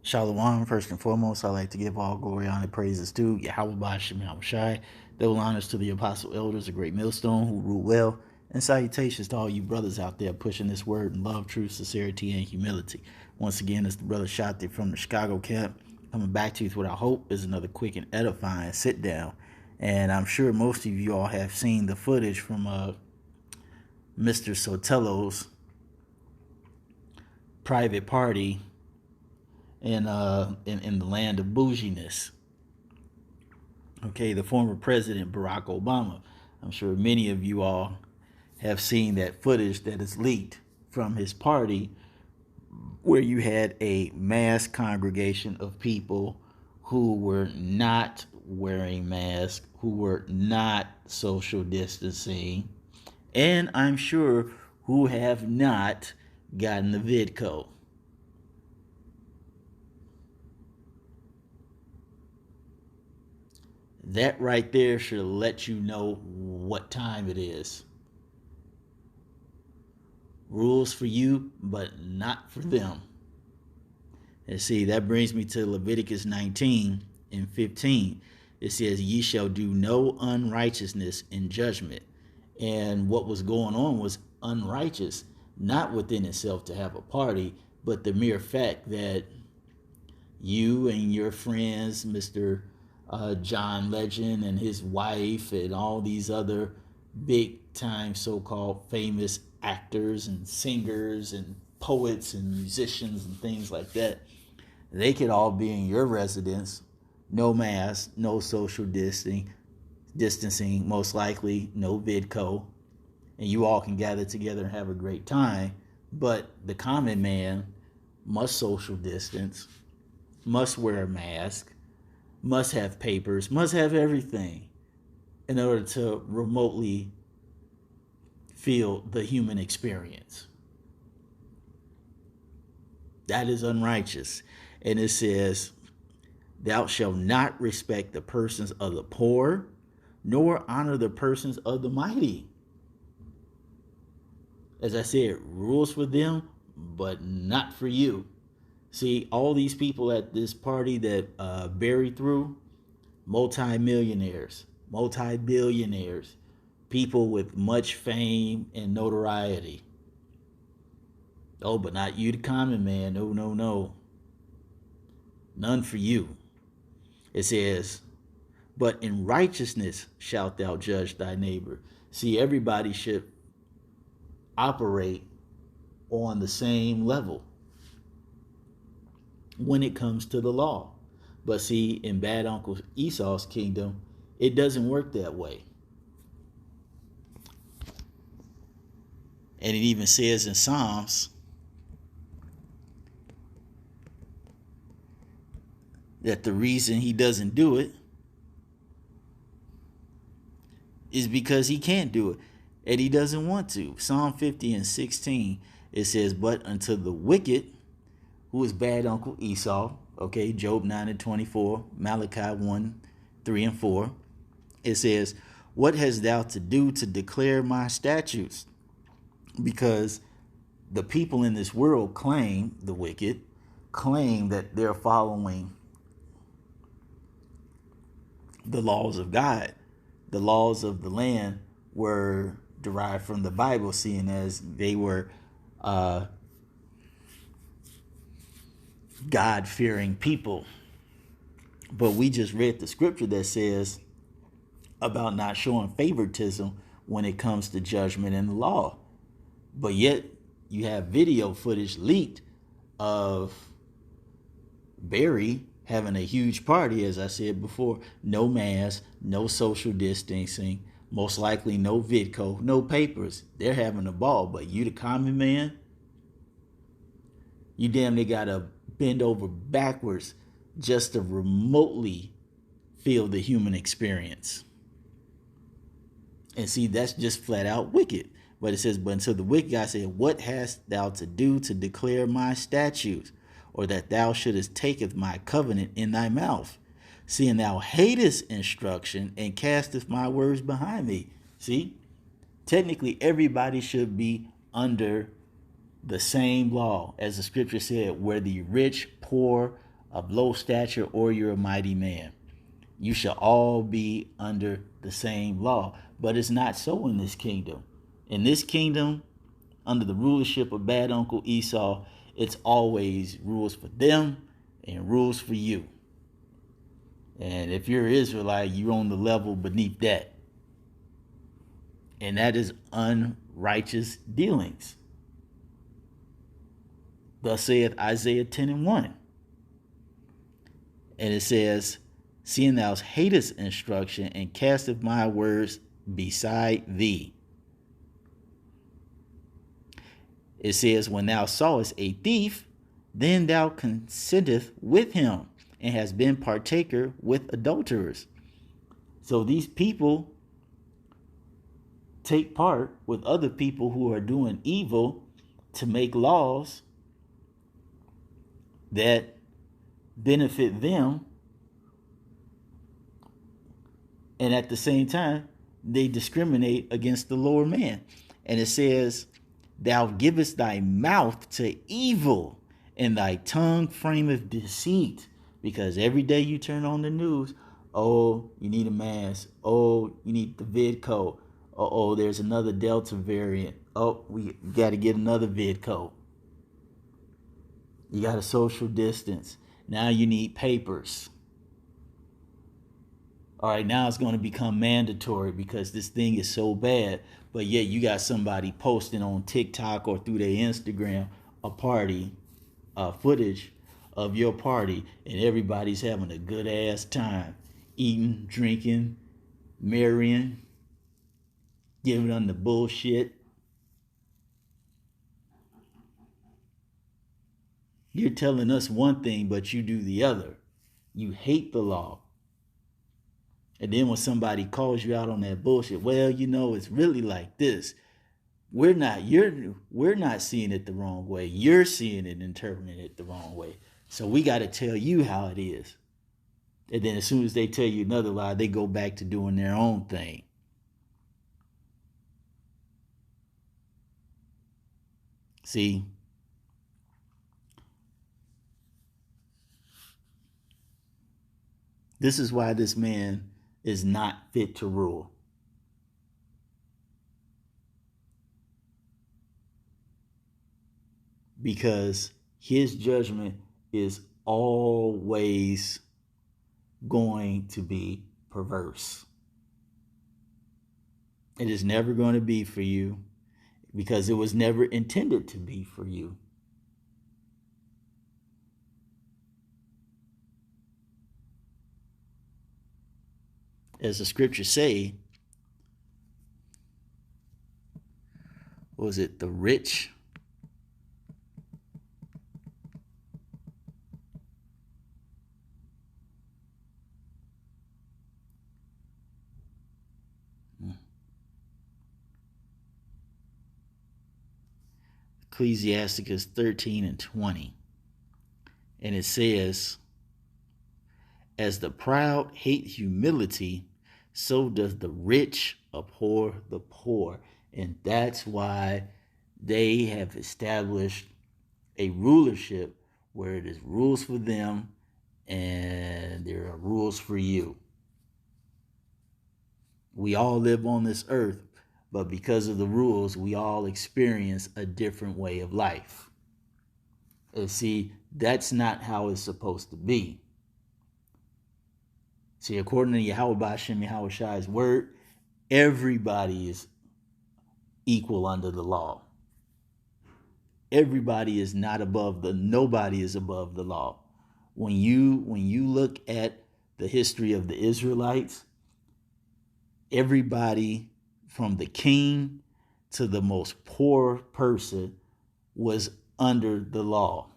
Shalom, first and foremost, I'd like to give all glory, honor, praises to Yahweh Bashim Shai. Double honors to the apostle elders, a great millstone who rule well, and salutations to all you brothers out there pushing this word in love, truth, sincerity, and humility. Once again, it's the brother Shati from the Chicago camp, coming back to you with what I hope is another quick and edifying sit down. And I'm sure most of you all have seen the footage from Mr. Sotelo's private party in the land of bouginess. Okay, the former president Barack Obama. I'm sure many of you all have seen that footage that is leaked from his party, where you had a mass congregation of people who were not wearing masks, who were not social distancing, and I'm sure who have not gotten the VidCo. That right there should let you know what time it is. Rules for you, but not for them. And see, that brings me to Leviticus 19 and 15. It says, ye shall do no unrighteousness in judgment. And what was going on was unrighteous, not within itself to have a party, but the mere fact that you and your friends, Mr. John Legend and his wife and all these other big time so-called famous actors and singers and poets and musicians and things like that, they could all be in your residence, no mask, no social distancing, most likely no VidCo, and you all can gather together and have a great time. But the common man must social distance, must wear a mask, must have papers, must have everything in order to remotely feel the human experience. That is unrighteous. And it says, thou shalt not respect the persons of the poor, nor honor the persons of the mighty. As I said, rules for them, but not for you. See, all these people at this party that Barry threw, multi-millionaires, multi-billionaires, people with much fame and notoriety. Oh, but not you, the common man. No, no, no. None for you. It says, but in righteousness shalt thou judge thy neighbor. See, everybody should operate on the same level when it comes to the law. But see, in bad Uncle Esau's kingdom, it doesn't work that way. And it even says in Psalms that the reason he doesn't do it is because he can't do it. And he doesn't want to. Psalm 50 and 16, it says, but unto the wicked, who is bad Uncle Esau, okay, Job 9 and 24, Malachi 1, 3 and 4, it says, what hast thou to do to declare my statutes? Because the people in this world claim, the wicked, claim that they're following the laws of God. The laws of the land were derived from the Bible, seeing as they were God-fearing people. But we just read the scripture that says about not showing favoritism when it comes to judgment and the law. But yet you have video footage leaked of Barry having a huge party, as I said before, no mask, no social distancing, most likely no VidCo, no papers. They're having a ball. But you, the common man, you damn near gotta bend over backwards just to remotely feel the human experience. And see, that's just flat out wicked. But it says, but until the wicked, God said, what hast thou to do to declare my statutes, or that thou shouldest taketh my covenant in thy mouth, seeing thou hatest instruction and casteth my words behind thee. See, technically everybody should be under the same law, as the scripture said, where the rich, poor, of low stature, or you're a mighty man. You shall all be under the same law. But it's not so in this kingdom. In this kingdom, under the rulership of bad Uncle Esau, it's always rules for them and rules for you. And if you're an Israelite, you're on the level beneath that. And that is unrighteous dealings. Thus saith Isaiah 10:1. And it says, seeing thou hatest instruction and casteth my words beside thee. It says, when thou sawest a thief, then thou consenteth with him, and hast been partaker with adulterers. So these people take part with other people who are doing evil to make laws that benefit them, and at the same time they discriminate against the lower man. And it says, thou givest thy mouth to evil, and thy tongue frameth deceit. Because every day you turn on the news, oh, you need a mask, oh, you need the vid code, oh, there's another Delta variant, oh, we got to get another vid code. You got to social distance. Now you need papers. All right, now it's going to become mandatory because this thing is so bad. But yet you got somebody posting on TikTok or through their Instagram a party, footage of your party, and everybody's having a good ass time, eating, drinking, marrying, giving them the bullshit. You're telling us one thing, but you do the other. You hate the law. And then when somebody calls you out on that bullshit, well, you know, it's really like this. We're not seeing it the wrong way. You're seeing it, interpreting it the wrong way. So we got to tell you how it is. And then as soon as they tell you another lie, they go back to doing their own thing. See? This is why this man is not fit to rule. Because his judgment is always going to be perverse. It is never going to be for you because it was never intended to be for you. As the scriptures say, was it the rich? Ecclesiasticus 13:20. And it says, as the proud hate humility, so does the rich abhor the poor. And that's why they have established a rulership where it is rules for them and there are rules for you. We all live on this earth, but because of the rules, we all experience a different way of life. And see, that's not how it's supposed to be. See, according to Yahweh Ba'Shem Yahweh Shai's word, everybody is equal under the law. Everybody is not above nobody is above the law. When you look at the history of the Israelites, everybody from the king to the most poor person was under the law.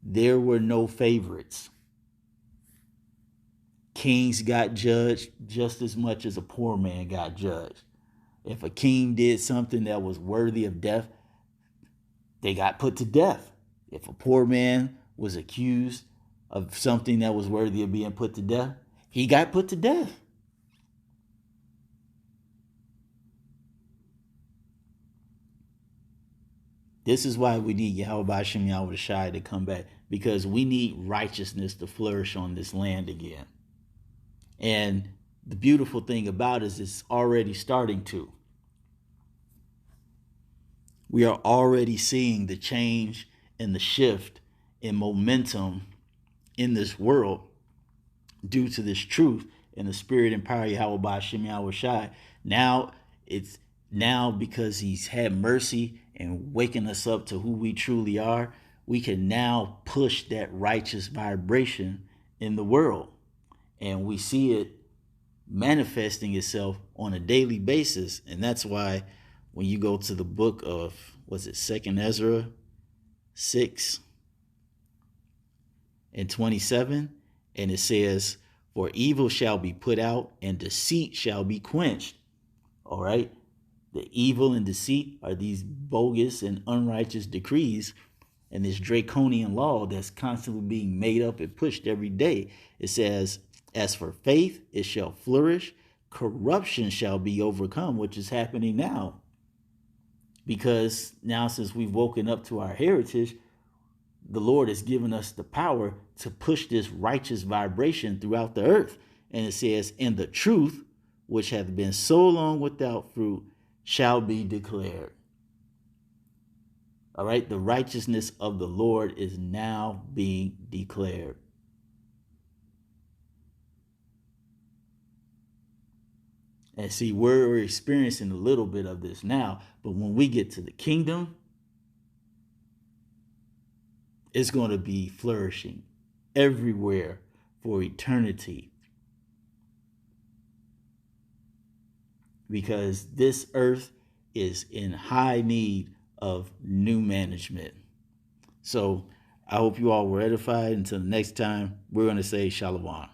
There were no favorites. Kings got judged just as much as a poor man got judged. If a king did something that was worthy of death, they got put to death. If a poor man was accused of something that was worthy of being put to death, he got put to death. This is why we need Yahweh Ba'Shem Yahweh Shai to come back. because we need righteousness to flourish on this land again. And the beautiful thing about it is it's already starting to. We are already seeing the change and the shift in momentum in this world due to this truth and the spirit and power of Yahweh Ba'ashem Yahweh Shai. Now because he's had mercy and waking us up to who we truly are, we can now push that righteous vibration in the world. And we see it manifesting itself on a daily basis. And that's why when you go to the book of, was it 2nd Ezra 6:27, and it says, for evil shall be put out and deceit shall be quenched. All right. The evil and deceit are these bogus and unrighteous decrees and this draconian law that's constantly being made up and pushed every day. It says, as for faith, it shall flourish. Corruption shall be overcome, which is happening now. Because now, since we've woken up to our heritage, the Lord has given us the power to push this righteous vibration throughout the earth. And it says, and the truth, which hath been so long without fruit, shall be declared. All right, the righteousness of the Lord is now being declared. And see, we're experiencing a little bit of this now, but when we get to the kingdom, it's going to be flourishing everywhere for eternity. Because this earth is in high need of new management. So I hope you all were edified. Until the next time, we're going to say Shalom.